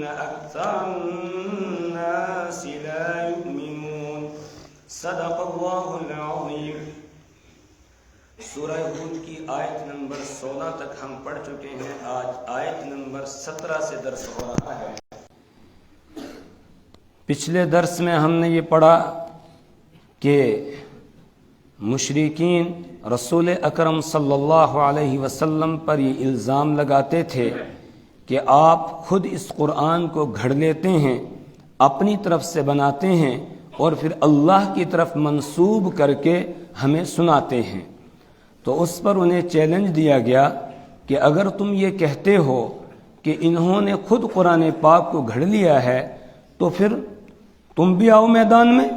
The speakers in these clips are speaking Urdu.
أكثر الناس لا يؤمنون صدق الله العظيم۔ سورہ ہود کی آیت نمبر 16 تک ہم پڑھ چکے ہیں، آج آیت نمبر 17 سے درس ہو رہا ہے۔ پچھلے درس میں ہم نے یہ پڑھا کہ مشرکین رسول اکرم صلی اللہ علیہ وسلم پر یہ الزام لگاتے تھے کہ آپ خود اس قرآن کو گھڑ لیتے ہیں، اپنی طرف سے بناتے ہیں اور پھر اللہ کی طرف منسوب کر کے ہمیں سناتے ہیں۔ تو اس پر انہیں چیلنج دیا گیا کہ اگر تم یہ کہتے ہو کہ انہوں نے خود قرآن پاک کو گھڑ لیا ہے تو پھر تم بھی آؤ میدان میں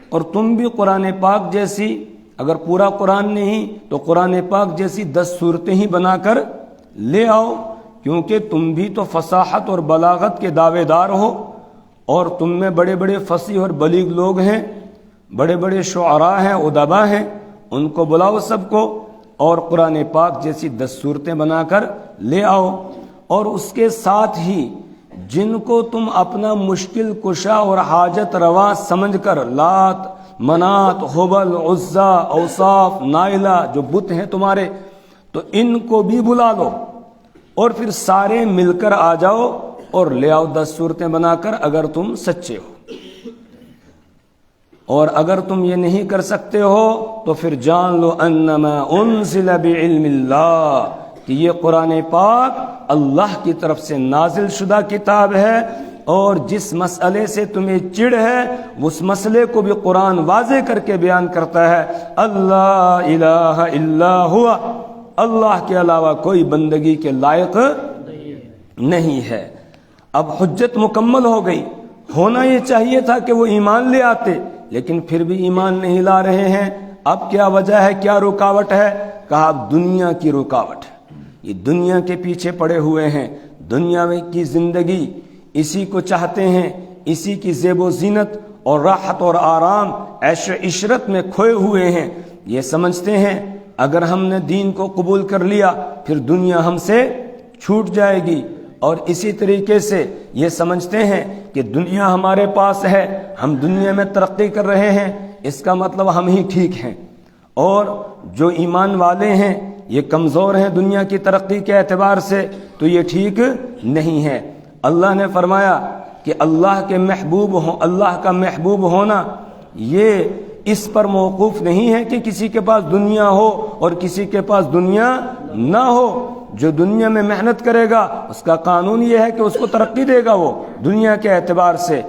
اور تم بھی قرآن پاک جیسی، اگر پورا قرآن نہیں تو قرآن پاک جیسی 10 صورتیں ہی بنا کر لے آؤ، کیونکہ تم بھی تو فصاحت اور بلاغت کے دعوے دار ہو اور تم میں بڑے بڑے فصیح اور بلیغ لوگ ہیں، بڑے بڑے شعراء ہیں، ادبا ہیں، ان کو بلاؤ سب کو اور قرآن پاک جیسی 10 صورتیں بنا کر لے آؤ، اور اس کے ساتھ ہی جن کو تم اپنا مشکل کشا اور حاجت روا سمجھ کر لات، منات، حبل، عزا، اوصاف، نائلہ جو بت ہیں تمہارے، تو ان کو بھی بلا لو اور پھر سارے مل کر آ جاؤ اور لے آؤ 10 صورتیں بنا کر اگر تم سچے ہو۔ اور اگر تم یہ نہیں کر سکتے ہو تو پھر جان لو انما انزل بعلم اللہ، کہ یہ قرآن پاک اللہ کی طرف سے نازل شدہ کتاب ہے، اور جس مسئلے سے تمہیں چڑ ہے اس مسئلے کو بھی قرآن واضح کر کے بیان کرتا ہے۔ اللہ الہ الا ہوا، اللہ کے علاوہ کوئی بندگی کے لائق نہیں ہے۔ اب حجت مکمل ہو گئی، ہونا یہ چاہیے تھا کہ وہ ایمان لے آتے، لیکن پھر بھی ایمان نہیں لا رہے ہیں۔ اب کیا وجہ ہے، کیا رکاوٹ ہے؟ کہا دنیا کی رکاوٹ ہے، یہ دنیا کے پیچھے پڑے ہوئے ہیں، دنیا میں کی زندگی اسی کو چاہتے ہیں، اسی کی زیب و زینت اور راحت اور آرام، عیش و عشرت میں کھوئے ہوئے ہیں۔ یہ سمجھتے ہیں اگر ہم نے دین کو قبول کر لیا پھر دنیا ہم سے چھوٹ جائے گی، اور اسی طریقے سے یہ سمجھتے ہیں کہ دنیا ہمارے پاس ہے، ہم دنیا میں ترقی کر رہے ہیں، اس کا مطلب ہم ہی ٹھیک ہیں، اور جو ایمان والے ہیں یہ کمزور ہیں دنیا کی ترقی کے اعتبار سے، تو یہ ٹھیک نہیں ہے۔ اللہ نے فرمایا کہ اللہ کے محبوب ہوں، اللہ کا محبوب ہونا یہ اس پر موقوف نہیں ہے کہ کسی کے پاس دنیا ہو اور کسی کے پاس دنیا نہ ہو۔ جو دنیا میں محنت کرے گا اس کا قانون یہ ہے کہ اس کو ترقی دے گا وہ دنیا کے اعتبار سے،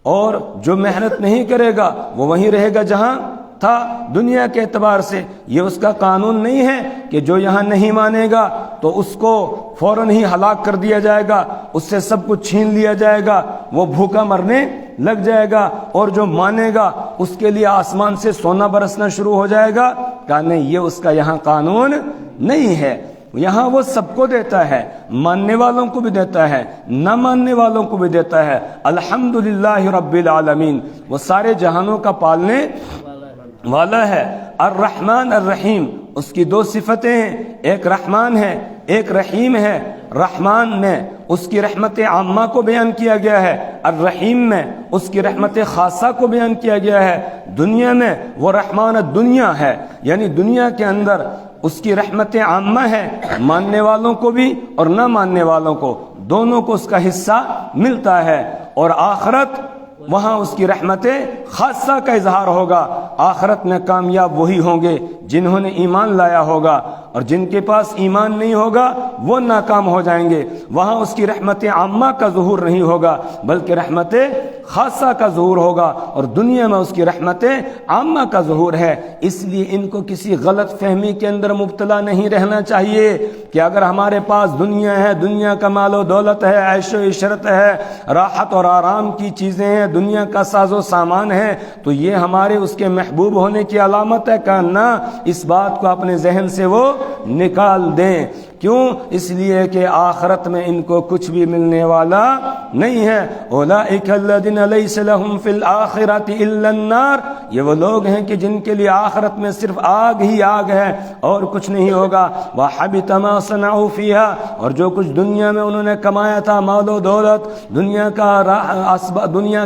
اور جو محنت نہیں کرے گا وہ وہیں رہے گا جہاں تھا دنیا کے اعتبار سے۔ یہ اس کا قانون نہیں ہے کہ جو یہاں نہیں مانے گا تو اس کو فوراً ہی ہلاک کر دیا جائے گا، اس سے سب کچھ چھین لیا جائے گا، وہ بھوکا مرنے لگ جائے گا، اور جو مانے گا اس کے لیے آسمان سے سونا برسنا شروع ہو جائے گا۔ کہا نہیں، یہ اس کا یہاں قانون نہیں ہے، یہاں وہ سب کو دیتا ہے، ماننے والوں کو بھی دیتا ہے، نہ ماننے والوں کو بھی دیتا ہے۔ الحمدللہ رب العالمین، وہ سارے جہانوں کا پالنے والا ہے۔ الرحمن الرحیم، اس کی 2 صفتیں ہیں، ایک رحمان ہے ایک رحیم ہے۔ رحمان میں اس کی رحمت عامہ کو بیان کیا گیا ہے، الرحیم میں اس کی رحمت خاصہ کو بیان کیا گیا ہے۔ دنیا میں وہ رحمان الدنیا ہے، یعنی دنیا کے اندر اس کی رحمت عامہ ہے، ماننے والوں کو بھی اور نہ ماننے والوں کو، دونوں کو اس کا حصہ ملتا ہے۔ اور آخرت، وہاں اس کی رحمت خاصہ کا اظہار ہوگا۔ آخرت میں کامیاب وہی ہوں گے جنہوں نے ایمان لایا ہوگا، اور جن کے پاس ایمان نہیں ہوگا وہ ناکام ہو جائیں گے۔ وہاں اس کی رحمت عامہ کا ظہور نہیں ہوگا بلکہ رحمت خاصہ کا ظہور ہوگا، اور دنیا میں اس کی رحمت عامہ کا ظہور ہے۔ اس لیے ان کو کسی غلط فہمی کے اندر مبتلا نہیں رہنا چاہیے کہ اگر ہمارے پاس دنیا ہے، دنیا کا مال و دولت ہے، عیش و عشرت ہے، راحت اور آرام کی چیزیں ہیں، دنیا کا ساز و سامان ہے، تو یہ ہمارے اس کے محبوب ہونے کی علامت ہے۔ کہ نہ، اس بات کو اپنے ذہن سے وہ نکال دیں۔ کیوں؟ اس لیے کہ آخرت میں ان کو کچھ بھی ملنے والا نہیں ہے۔ اولئک الذین لیس لہم فی الآخرۃ الا النار، یہ وہ لوگ ہیں کہ جن کے لیے آخرت میں صرف آگ ہی آگ ہے اور کچھ نہیں ہوگا. وَحَبِطَ مَا صَنَعُوا فِيهَا، اور جو کچھ دنیا میں انہوں نے کمایا تھا، مال و دولت، دنیا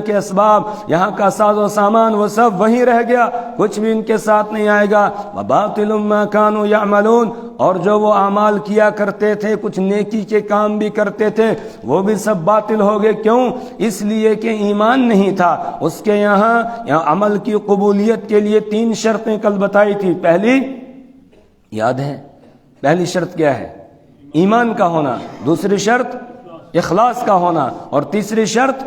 کے اسباب، یہاں کا ساز و سامان، وہ سب وہیں رہ گیا، کچھ بھی ان کے ساتھ نہیں آئے گا. وَبَاطِلٌ مَا كَانُوا يَعْمَلُونَ، اور جو وہ اعمال کیا کرتے تھے، کچھ نیکی کے کام بھی کرتے تھے، وہ بھی سب باطل ہو گئے. کیوں؟ اس لیے کہ ایمان نہیں تھا اس کے یہاں عمل کی قبولیت کے لیے 3 شرطیں کل بتائی تھی. پہلی یاد ہے؟ پہلی شرط کیا ہے؟ ایمان کا ہونا. دوسری شرط اخلاص کا ہونا. اور تیسری شرط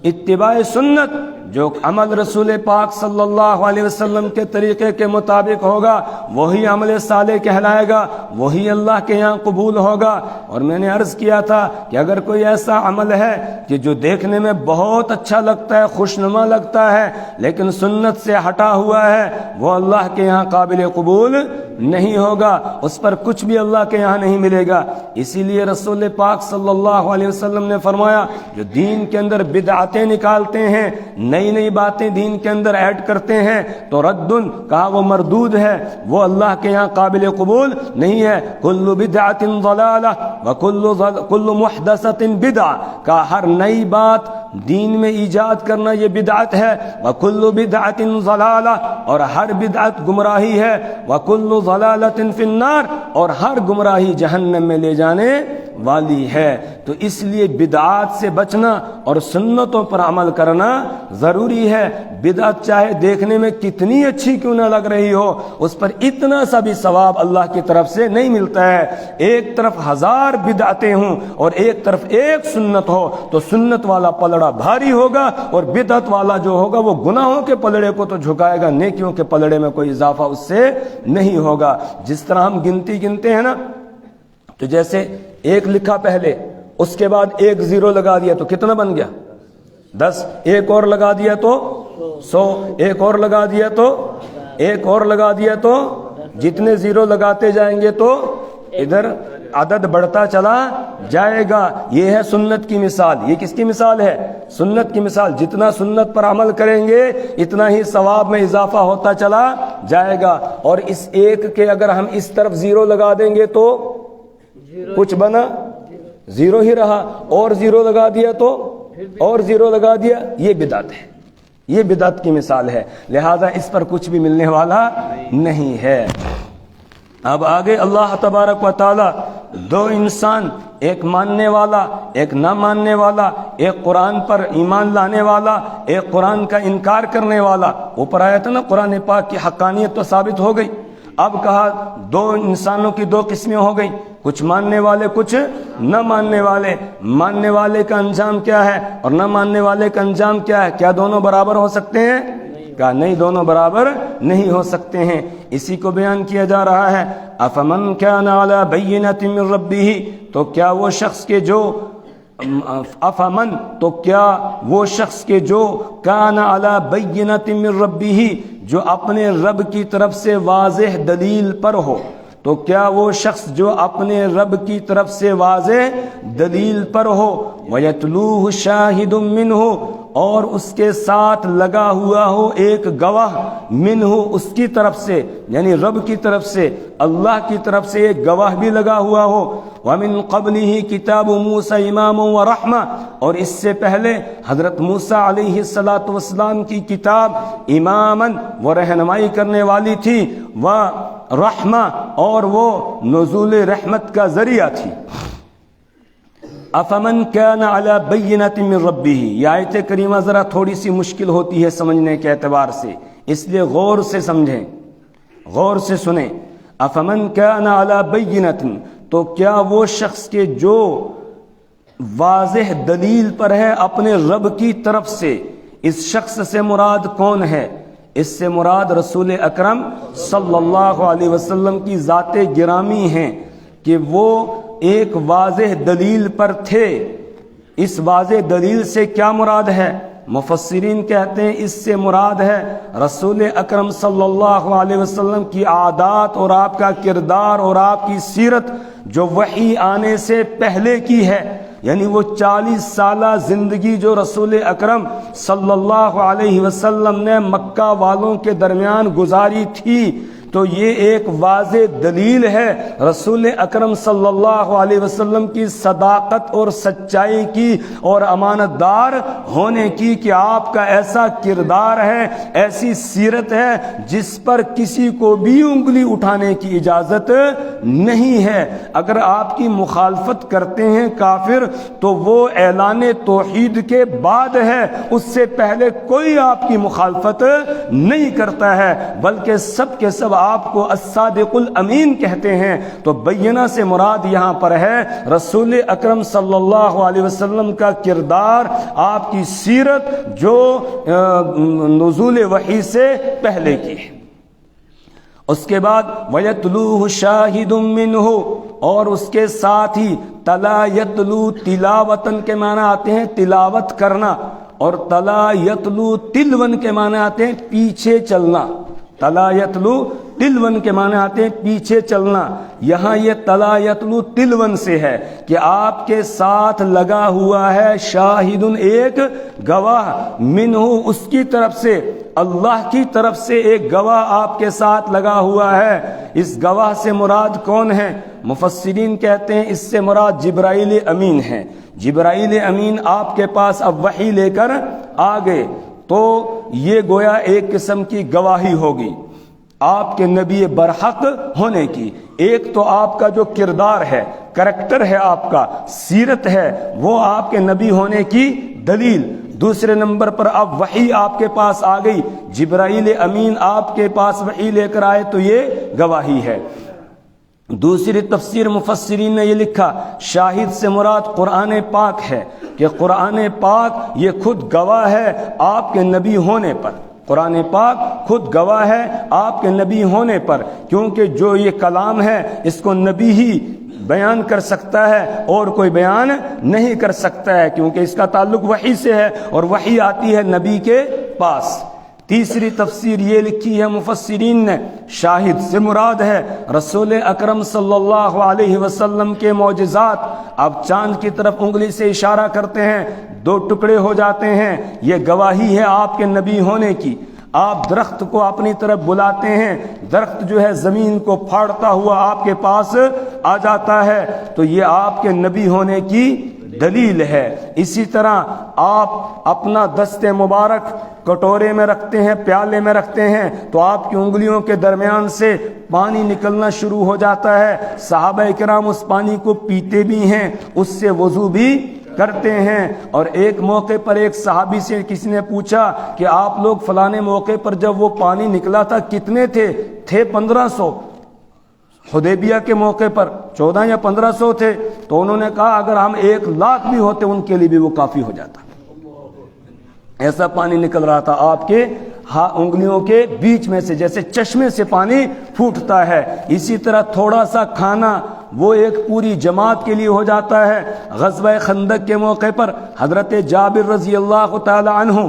اتباع سنت. جو عمل رسول پاک صلی اللہ علیہ وسلم کے طریقے کے مطابق ہوگا وہی عمل صالح کہلائے گا، وہی اللہ کے یہاں قبول ہوگا. اور میں نے عرض کیا تھا کہ اگر کوئی ایسا عمل ہے کہ جو دیکھنے میں بہت اچھا لگتا ہے، خوشنما لگتا ہے، لیکن سنت سے ہٹا ہوا ہے، وہ اللہ کے یہاں قابل قبول نہیں ہوگا، اس پر کچھ بھی اللہ کے یہاں نہیں ملے گا. اسی لیے رسول پاک صلی اللہ علیہ وسلم نے فرمایا جو دین کے اندر بدعتیں نکالتے ہیں، نئی باتیں دین کے اندر ایڈ کرتے ہیں، تو ردن کہا وہ مردود ہے، وہ اللہ کے یہاں قابل قبول نہیں ہے. کل بدعت ضلالہ وکل محدثۃ بدعہ، کا ہر نئی بات دین میں ایجاد کرنا یہ بدعت ہے. وکل بدعت ضلالہ، اور ہر بدعت گمراہی ہے. وکل ضلالۃ فی النار، اور ہر گمراہی جہنم میں لے جانے والی ہے. تو اس لیے بدعات سے بچنا اور سنتوں پر عمل کرنا ضروری ہے. بدعت چاہے دیکھنے میں کتنی اچھی کیوں نہ لگ رہی ہو، اس پر اتنا سا بھی ثواب اللہ کی طرف سے نہیں ملتا ہے. ایک طرف 1000 بدعتیں ہوں اور ایک طرف ایک سنت ہو تو سنت والا پلڑا بھاری ہوگا، اور بدعت والا جو ہوگا وہ گناہوں کے پلڑے کو تو جھکائے گا، نیکیوں کے پلڑے میں کوئی اضافہ اس سے نہیں ہوگا. جس طرح ہم گنتی گنتے ہیں نا، تو جیسے 1 لکھا پہلے، اس کے بعد 1 0 لگا دیا تو کتنا بن گیا؟ 10. ایک اور لگا دیا تو 100. ایک اور لگا دیا تو ایک اور لگا دیا تو جتنے 0 لگاتے جائیں گے تو ادھر عدد بڑھتا چلا جائے گا. یہ ہے سنت کی مثال. یہ کس کی مثال ہے؟ سنت کی مثال. جتنا سنت پر عمل کریں گے اتنا ہی ثواب میں اضافہ ہوتا چلا جائے گا. اور اس ایک کے اگر ہم اس طرف 0 لگا دیں گے تو کچھ بنا 0 ہی رہا، اور 0 لگا دیا تو اور 0 لگا دیا. یہ بدعت ہے، یہ بدعت کی مثال ہے. لہذا اس پر کچھ بھی ملنے والا نہیں ہے. اب آگے اللہ تبارک و تعالی 2 انسان، ایک ماننے والا ایک نہ ماننے والا، ایک قرآن پر ایمان لانے والا ایک قرآن کا انکار کرنے والا. اوپر آیا تھا نا قرآن پاک کی حقانیت تو ثابت ہو گئی. اب کہا 2 انسانوں کی 2 قسمیں ہو گئی، کچھ ماننے والے کچھ نہ ماننے والے. ماننے والے کا انجام کیا ہے اور نہ ماننے والے کا انجام کیا ہے؟ کیا دونوں برابر ہو سکتے ہیں؟ کہا نہیں، دونوں برابر نہیں ہو سکتے ہیں. اسی کو بیان کیا جا رہا ہے. افمن کان علی بینۃ من ربہ، تو کیا وہ شخص کے جو افمن، تو کیا وہ شخص کے جو کان علی بینۃ من ربہ، جو اپنے رب کی طرف سے واضح دلیل پر ہو. تو کیا وہ شخص جو اپنے رب کی طرف سے واضح دلیل پر ہو، وَيَتْلُوهُ شَاهِدٌ مِّنْهُ، اور اس کے ساتھ لگا ہوا ہو ایک گواہ، منہ اس کی طرف سے، یعنی رب کی طرف سے، اللہ کی طرف سے ایک گواہ بھی لگا ہوا ہو. وَمِن قَبْلِهِ كِتَابُ مُوسَى إِمَامٌ وَرَحْمَةٌ، اور اس سے پہلے حضرت موسیٰ علیہ السلام کی کتاب اماماً، وہ رہنمائی کرنے والی تھی، وَرَحْمَةٌ، اور وہ نزول رحمت کا ذریعہ تھی. افمن کان علی بینۃ من ربہ، یہ آیت کریمہ ذرا تھوڑی سی مشکل ہوتی ہے سمجھنے کے اعتبار سے، اس لیے غور سے سمجھیں، غور سے سنیں. افمن کان علی بینۃ، تو کیا وہ شخص کے جو واضح دلیل پر ہے اپنے رب کی طرف سے. اس شخص سے مراد کون ہے؟ اس سے مراد رسول اکرم صلی اللہ علیہ وسلم کی ذات گرامی ہیں کہ وہ ایک واضح دلیل پر تھے. اس واضح دلیل سے کیا مراد ہے؟ مفسرین کہتے ہیں اس سے مراد ہے رسول اکرم صلی اللہ علیہ وسلم کی عادات اور آپ کا کردار اور آپ کی سیرت جو وحی آنے سے پہلے کی ہے. یعنی وہ 40 سالہ زندگی جو رسول اکرم صلی اللہ علیہ وسلم نے مکہ والوں کے درمیان گزاری تھی، تو یہ ایک واضح دلیل ہے رسول اکرم صلی اللہ علیہ وسلم کی صداقت اور سچائی کی اور امانت دار ہونے کی، کہ آپ کا ایسا کردار ہے، ایسی سیرت ہے جس پر کسی کو بھی انگلی اٹھانے کی اجازت نہیں ہے۔ اگر آپ کی مخالفت کرتے ہیں کافر تو وہ اعلان توحید کے بعد ہے، اس سے پہلے کوئی آپ کی مخالفت نہیں کرتا ہے، بلکہ سب کے سب آپ کو الصادق الامین کہتے ہیں۔ تو بینہ سے مراد یہاں پر ہے رسول اکرم صلی اللہ علیہ وسلم کا کردار، آپ کی سیرت جو نزول وحی سے پہلے کی ہے۔ اس کے بعد وَيَتْلُوهُ شَاهِدٌ مِّنْهُ، اور اس کے ساتھ ہی تلا یتلو تلاوتن کے معنی آتے ہیں تلاوت کرنا، اور تلا یتلو تلون کے معنی آتے ہیں پیچھے چلنا۔ تلا یتلو تلون کے معنی آتے ہیں پیچھے چلنا۔ یہاں یہ تلا یتلو تلون سے ہے کہ آپ کے ساتھ لگا ہوا ہے شاہد، ایک گواہ، منہ، اس کی طرف سے، اللہ کی طرف سے ایک گواہ آپ کے ساتھ لگا ہوا ہے۔ اس گواہ سے مراد کون ہے؟ مفسرین کہتے ہیں اس سے مراد جبرائیل امین ہے۔ جبرائیل امین آپ کے پاس اب وحی لے کر آ گئے، تو یہ گویا ایک قسم کی گواہی ہوگی آپ کے نبی برحق ہونے کی۔ ایک تو آپ کا جو کردار ہے، کریکٹر ہے، آپ کا سیرت ہے، وہ آپ کے نبی ہونے کی دلیل۔ دوسرے نمبر پر اب وحی آپ کے پاس آ گئی، جبرائیل امین آپ کے پاس وحی لے کر آئے، تو یہ گواہی ہے۔ دوسری تفسیر مفسرین نے یہ لکھا شاہد سے مراد قرآن پاک ہے، کہ قرآن پاک یہ خود گواہ ہے آپ کے نبی ہونے پر۔ قرآن پاک خود گواہ ہے آپ کے نبی ہونے پر، کیونکہ جو یہ کلام ہے اس کو نبی ہی بیان کر سکتا ہے اور کوئی بیان نہیں کر سکتا ہے، کیونکہ اس کا تعلق وحی سے ہے اور وحی آتی ہے نبی کے پاس۔ تیسری تفسیر یہ لکھی ہے مفسرین نے، شاہد سے مراد ہے رسول اکرم صلی اللہ علیہ وسلم کے معجزات۔ آپ چاند کی طرف انگلی سے اشارہ کرتے ہیں، 2 ٹکڑے ہو جاتے ہیں، یہ گواہی ہے آپ کے نبی ہونے کی۔ آپ درخت کو اپنی طرف بلاتے ہیں، درخت جو ہے زمین کو پھاڑتا ہوا آپ کے پاس آ جاتا ہے، تو یہ آپ کے نبی ہونے کی دلیل ہے۔ اسی طرح آپ اپنا دست مبارک کٹورے میں رکھتے ہیں، پیالے میں رکھتے ہیں، تو آپ کی انگلیوں کے درمیان سے پانی نکلنا شروع ہو جاتا ہے۔ صحابہ کرام اس پانی کو پیتے بھی ہیں، اس سے وضو بھی کرتے ہیں۔ اور ایک موقع پر ایک صحابی سے کسی نے پوچھا کہ آپ لوگ فلانے موقع پر جب وہ پانی نکلا تھا کتنے تھے؟ 1500۔ حدیبیہ کے موقع پر 14 یا 1500 تھے، تو انہوں نے کہا اگر ہم 1,00,000 بھی ہوتے ان کے لیے بھی وہ کافی ہو جاتا۔ ایسا پانی نکل رہا تھا آپ کے انگلیوں کے بیچ میں سے، جیسے چشمے سے پانی پھوٹتا ہے۔ اسی طرح تھوڑا سا کھانا وہ ایک پوری جماعت کے لیے ہو جاتا ہے۔ غزوہ خندق کے موقع پر حضرت جابر رضی اللہ تعالی عنہ،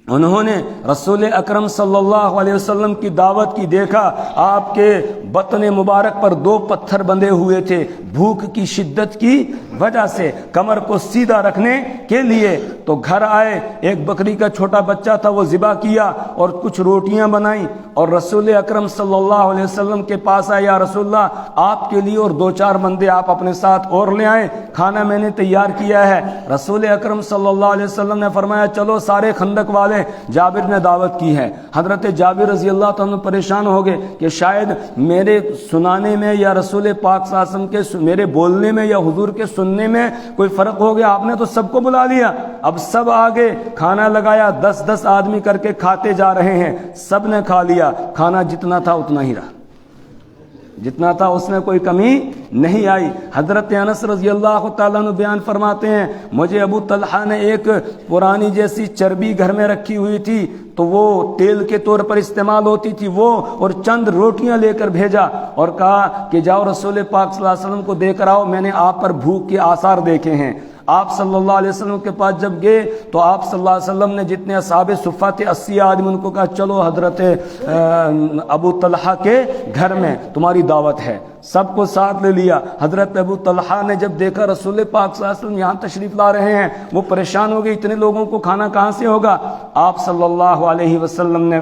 انہوں نے رسول اکرم صلی اللہ علیہ وسلم کی دعوت کی، دیکھا آپ کے بطن مبارک پر 2 پتھر بندھے ہوئے تھے بھوک کی شدت کی وجہ سے، کمر کو سیدھا رکھنے کے لیے۔ تو گھر آئے، ایک بکری کا چھوٹا بچہ تھا وہ ذبح کیا اور کچھ روٹیاں بنائیں، اور رسول اکرم صلی اللہ علیہ وسلم کے پاس آئے، یا رسول اللہ آپ کے لیے اور 2-4 بندے آپ اپنے ساتھ اور لے آئیں، کھانا میں نے تیار کیا ہے۔ رسول اکرم صلی اللہ علیہ وسلم نے فرمایا چلو سارے خندق والے، جابر نے دعوت کی ہے۔ حضرت جابر رضی اللہ تعالیٰ پریشان ہو گئے کہ شاید میرے سنانے میں یا رسول پاک صلی اللہ علیہ وسلم کے میرے بولنے میں یا حضور کے سننے میں کوئی فرق ہو گیا، آپ نے تو سب کو بلا لیا۔ اب سب آگے کھانا لگایا، 10-10 آدمی کر کے کھاتے جا رہے ہیں، سب نے کھا لیا، کھانا جتنا تھا اتنا ہی رہا، جتنا تھا اس میں کوئی کمی نہیں آئی۔ حضرت انس رضی اللہ تعالیٰ عنہ بیان فرماتے ہیں مجھے ابو طلحہ نے ایک پرانی جیسی چربی گھر میں رکھی ہوئی تھی، تو وہ تیل کے طور پر استعمال ہوتی تھی، وہ اور چند روٹیاں لے کر بھیجا اور کہا کہ جاؤ رسول پاک صلی اللہ علیہ وسلم کو دے کر آؤ، میں نے آپ پر بھوک کے آثار دیکھے ہیں۔ آپ صلی اللہ علیہ وسلم کے پاس جب گئے تو آپ صلی اللہ علیہ وسلم نے جتنے اصحاب صفہ تھے 80 آدمی ان کو کہا چلو حضرت ابو طلحہ کے گھر میں تمہاری دعوت ہے، سب کو ساتھ لے لیا۔ حضرت ابو طلحہ نے جب دیکھا رسول پاک صلی اللہ علیہ وسلم یہاں تشریف لا رہے ہیں، وہ پریشان ہو گئے، اتنے لوگوں کو کھانا کہاں سے ہوگا؟ آپ صلی اللہ علیہ وسلم نے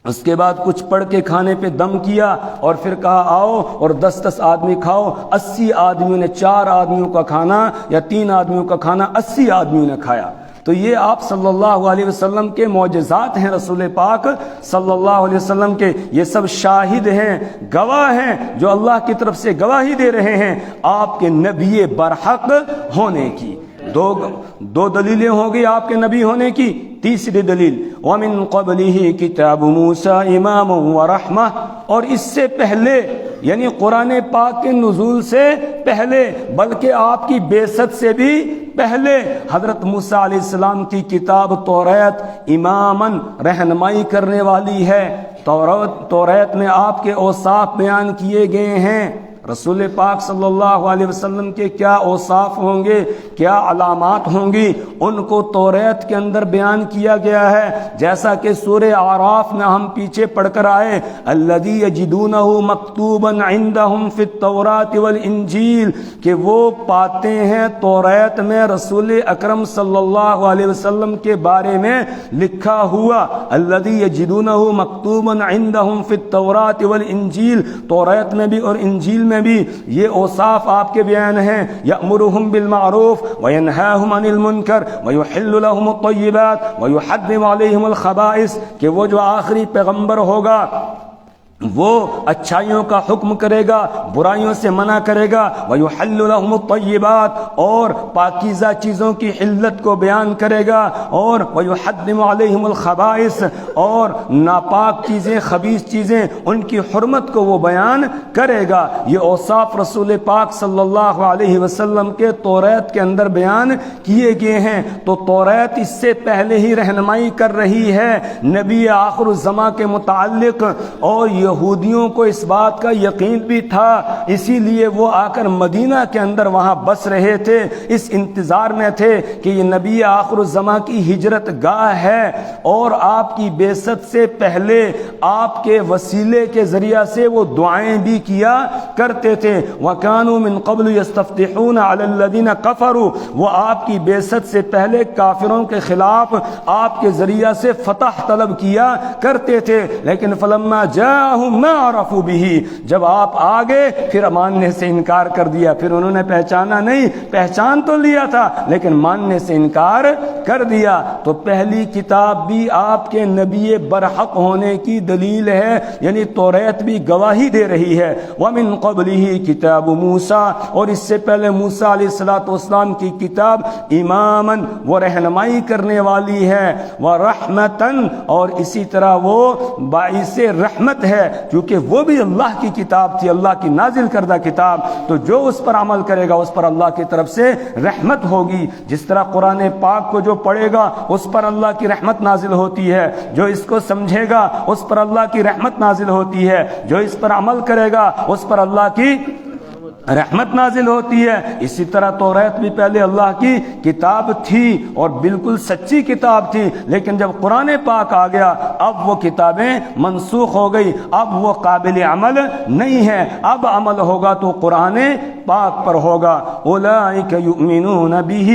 اس کے بعد کچھ پڑھ کے کھانے پہ دم کیا اور پھر کہا آؤ اور 10 آدمی کھاؤ۔ 80 آدمیوں نے 4 آدمیوں کا کھانا یا 3 آدمیوں کا کھانا 80 آدمیوں نے کھایا۔ تو یہ آپ صلی اللہ علیہ وسلم کے معجزات ہیں، رسول پاک صلی اللہ علیہ وسلم کے، یہ سب شاہد ہیں، گواہ ہیں، جو اللہ کی طرف سے گواہی دے رہے ہیں آپ کے نبی برحق ہونے کی۔ دو دلیلیں ہو گئی آپ کے نبی ہونے کی۔ تیسری دلیل وَمِن قَبْلِهِ كِتَابُ مُوسَى إِمَامًا وَرَحْمَةً، اور اس سے پہلے یعنی قرآن پاک کے نزول سے پہلے بلکہ آپ کی بعثت سے بھی پہلے حضرت موسیٰ علیہ السلام کی کتاب توریت اماماً رہنمائی کرنے والی ہے۔ توریت میں آپ کے اوصاف بیان کیے گئے ہیں۔ رسول پاک صلی اللہ علیہ وسلم کے کیا اوصاف ہوں گے، کیا علامات ہوں گی، ان کو توریت کے اندر بیان کیا گیا ہے، جیسا کہ سورہ اعراف میں ہم پیچھے پڑھ کر آئے الذی یجدونہ مکتوبا عندہم فی التوراۃ والانجیل، کہ وہ پاتے ہیں توریت میں رسول اکرم صلی اللہ علیہ وسلم کے بارے میں لکھا ہوا، الذی یجدونہ مکتوبا عندہم فی التوراۃ والانجیل، توریت میں بھی اور انجیل میں بھی یہ اوصاف آپ کے بیان ہیں۔ یأمرہم بالمعروف وینہاہم عن المنکر ویحل لہم الطیبات ویحرم علیہم الخبائث، کہ وہ جو آخری پیغمبر ہوگا وہ اچھائیوں کا حکم کرے گا، برائیوں سے منع کرے گا، وَيُحِلُّ لَهُمُ الطَّيِّبَاتِ، اور پاکیزہ چیزوں کی حلت کو بیان کرے گا، اور وَيُحَرِّمُ عَلَيْهِمُ الْخَبَائِثَ، اور ناپاک چیزیں خبیث چیزیں ان کی حرمت کو وہ بیان کرے گا۔ یہ اوصاف رسول پاک صلی اللہ علیہ وسلم کے توریت کے اندر بیان کیے گئے ہیں۔ تو توریت اس سے پہلے ہی رہنمائی کر رہی ہے نبی آخر الزماں کے متعلق، اور یہودیوں کو اس بات کا یقین بھی تھا، اسی لیے وہ آ کر مدینہ کے اندر وہاں بس رہے تھے، اس انتظار میں تھے کہ یہ نبی آخر الزماں کی ہجرت گاہ ہے، اور آپ کی بعثت سے پہلے آپ کے وسیلے کے ذریعہ سے وہ دعائیں بھی کیا کرتے تھے۔ وَكَانُوا مِن قَبْلُ يَسْتَفْتِحُونَ عَلَى الَّذِينَ كَفَرُوا، وہ آپ کی بعثت سے پہلے کافروں کے خلاف آپ کے ذریعہ سے فتح طلب کیا کرتے تھے، لیکن فلما جاء ما عرفوا به، جب آپ آگے پھر ماننے سے انکار کر دیا، پھر انہوں نے پہچانا نہیں، پہچان تو لیا تھا لیکن ماننے سے انکار کر دیا۔ تو پہلی کتاب بھی آپ کے نبی برحق ہونے کی دلیل ہے، یعنی توریت بھی گواہی دے رہی ہے۔ وَمِن قَبْلِهِ كِتَابُ مُوسَى، اور اس سے پہلے موسیٰ علیہ السلام کی کتاب اماماً، وہ رہنمائی کرنے والی ہے، وَرَحْمَةً، اور اسی طرح وہ باعث رحمت ہے، کیونکہ وہ بھی اللہ کی کتاب تھی، اللہ کی نازل کردہ کتاب، تو جو اس پر عمل کرے گا اس پر اللہ کی طرف سے رحمت ہوگی۔ جس طرح قرآن پاک کو جو پڑھے گا اس پر اللہ کی رحمت نازل ہوتی ہے، جو اس کو سمجھے گا اس پر اللہ کی رحمت نازل ہوتی ہے، جو اس پر عمل کرے گا اس پر اللہ کی رحمت نازل ہوتی ہے۔ اسی طرح توریت بھی پہلے اللہ کی کتاب تھی اور بالکل سچی کتاب تھی، لیکن جب قرآن پاک آ گیا اب وہ کتابیں منسوخ ہو گئی، اب وہ قابل عمل نہیں ہے، اب عمل ہوگا تو قرآن پاک پر ہوگا۔ اولئک یؤمنون بہ،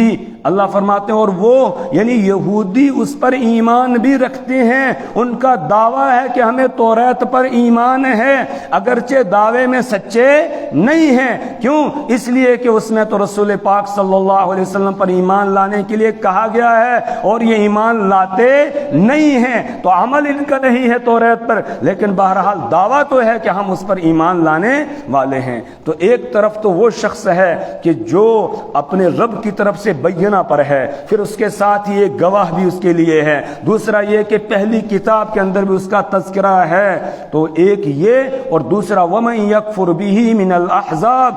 اللہ فرماتے ہیں اور وہ یعنی یہودی اس پر ایمان بھی رکھتے ہیں، ان کا دعویٰ ہے کہ ہمیں توریت پر ایمان ہے، اگرچہ دعوے میں سچے نہیں ہیں۔ کیوں؟ اس لیے کہ اس میں تو رسول پاک صلی اللہ علیہ وسلم پر ایمان لانے کے لیے کہا گیا ہے، اور یہ ایمان لاتے نہیں ہیں، تو عمل ان کا نہیں ہے توریت پر، لیکن بہرحال دعویٰ تو ہے کہ ہم اس پر ایمان لانے والے ہیں۔ تو ایک طرف تو وہ شخص ہے کہ جو اپنے رب کی طرف سے بینہ پر ہے، پھر اس کے ساتھ ہی ایک گواہ بھی اس کے لیے ہے، دوسرا یہ کہ پہلی کتاب کے اندر بھی اس کا تذکرہ ہے، تو ایک یہ، اور دوسرا وَمَن يَكْفُرْ بِهِ مِنَ الْأَحْزَابِ،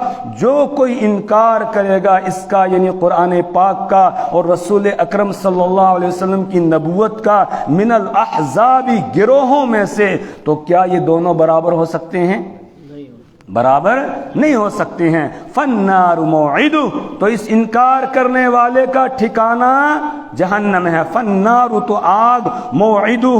جو کوئی انکار کرے گا اس کا یعنی قرآن پاک کا اور رسول اکرم صلی اللہ علیہ وسلم کی نبوت کا، من الاحزاب، گروہوں میں سے، تو کیا یہ دونوں برابر ہو سکتے ہیں؟ برابر نہیں ہو سکتے ہیں۔ فالنار موعدہ، تو اس انکار کرنے والے کا ٹھکانہ جہنم ہے. فالنار تو آگ، موعدہ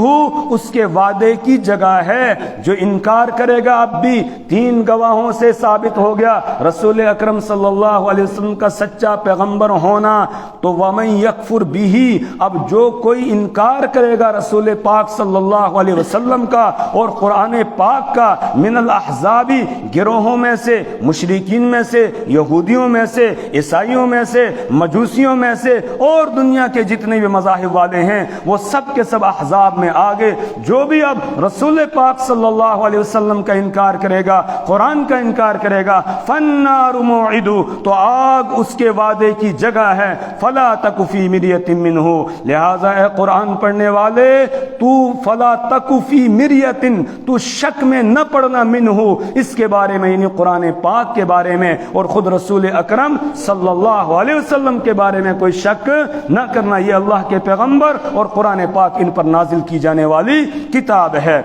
اس کے وعدے کی جگہ ہے. جو انکار کرے گا، اب بھی 3 گواہوں سے ثابت ہو گیا رسول اکرم صلی اللہ علیہ وسلم کا سچا پیغمبر ہونا. تو وَمَن يَكْفُرْ بِهِ، اب جو کوئی انکار کرے گا رسول پاک صلی اللہ علیہ وسلم کا اور قرآن پاک کا، من الاحزاب گروہوں میں سے، مشرکین میں سے، یہودیوں میں سے، عیسائیوں میں سے، مجوسیوں میں سے، اور دنیا کے جتنے بھی مذاہب والے ہیں وہ سب کے سب احزاب میں آگے. جو بھی اب رسول پاک صلی اللہ علیہ وسلم کا انکار کرے گا، قرآن کا انکار کرے گا، فالنار موعد، تو آگ اس کے وعدے کی جگہ ہے. فلا تک فی مریۃ منہ، لہذا اے قرآن پڑھنے والے تو فلا تک فی مریۃ، تو شک میں نہ پڑنا، منہ اس کے بارے میں، یعنی قرآن پاک کے بارے میں اور خود رسول اکرم صلی اللہ علیہ وسلم کے بارے میں کوئی شک نہ کرنا. یہ اللہ کے پیغمبر اور قرآن پاک ان پر نازل کی جانے والی کتاب ہے.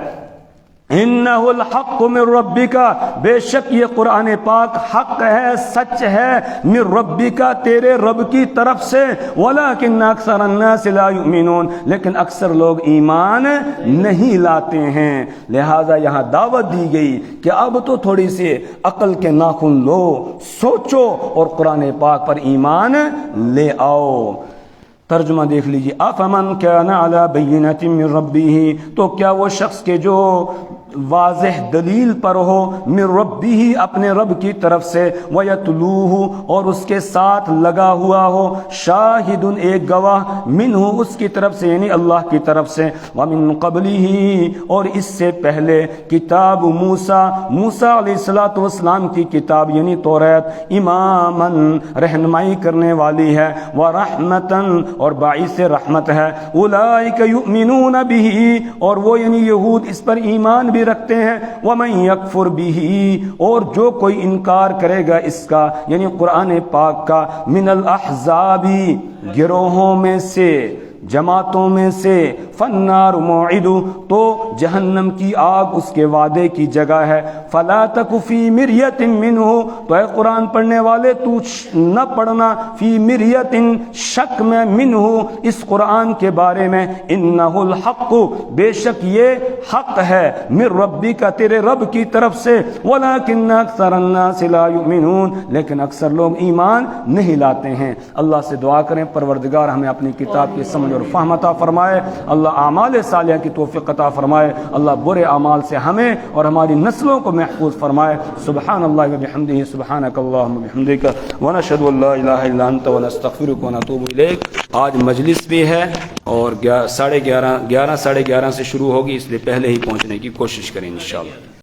انہ الحق من ربک، بے شک یہ قرآن پاک حق ہے، سچ ہے، من ربک تیرے رب کی طرف سے. ولکن اکثر الناس لا یؤمنون، لیکن اکثر لوگ ایمان نہیں لاتے ہیں. لہذا یہاں دعوت دی گئی کہ اب تو تھوڑی سی عقل کے ناخن لو، سوچو اور قرآن پاک پر ایمان لے آؤ. ترجمہ دیکھ لیجیے. افمن کان علی بینۃ من ربہ، تو کیا وہ شخص کے جو واضح دلیل پر ہو، من ربہ اپنے رب کی طرف سے، ویتلوہ اور اس کے ساتھ لگا ہوا ہو، شاہد ایک گواہ، منہ اس کی طرف سے یعنی اللہ کی طرف سے، ومن قبلہ اور اس سے پہلے، کتاب موسیٰ، موسیٰ علیہ السلام کی کتاب یعنی توریت، اماما رہنمائی کرنے والی ہے، ورحمتاً اور باعث رحمت ہے. اولئک یؤمنون بہ، اور وہ یعنی یہود اس پر ایمان بھی رکھتے ہیں. ومن یکفر بہ، اور جو کوئی انکار کرے گا اس کا یعنی قرآن پاک کا، من الاحزاب گروہوں میں سے، جماعتوں میں سے، فالنار موعد، تو جہنم کی آگ اس کے وعدے کی جگہ ہے. فلا تک فی مریۃ منہ، تو اے قرآن پڑھنے والے تو نہ پڑھنا، فی مریۃ شک میں، منہ اس قرآن کے بارے میں. انہ الحق، بے شک یہ حق ہے، من ربک تیرے رب کی طرف سے. ولکن اکثر الناس لا یؤمنون، لیکن اکثر لوگ ایمان نہیں لاتے ہیں. اللہ سے دعا کریں پروردگار ہمیں اپنی کتاب کی سمجھ اور فہم عطا فرمائے. اللہ اعمال صالحہ کی توفیق عطا فرمائے. اللہ برے اعمال سے ہمیں اور ہماری نسلوں کو محفوظ فرمائے. سبحان اللہ و بحمدہ، سبحانک اللہم و بحمدک، ونشہد ان لا الہ الا انت ونستغفرک ونتوب الیک. آج مجلس بھی ہے اور 11:30 سے شروع ہوگی، اس لیے پہلے ہی پہنچنے کی کوشش کریں انشاءاللہ.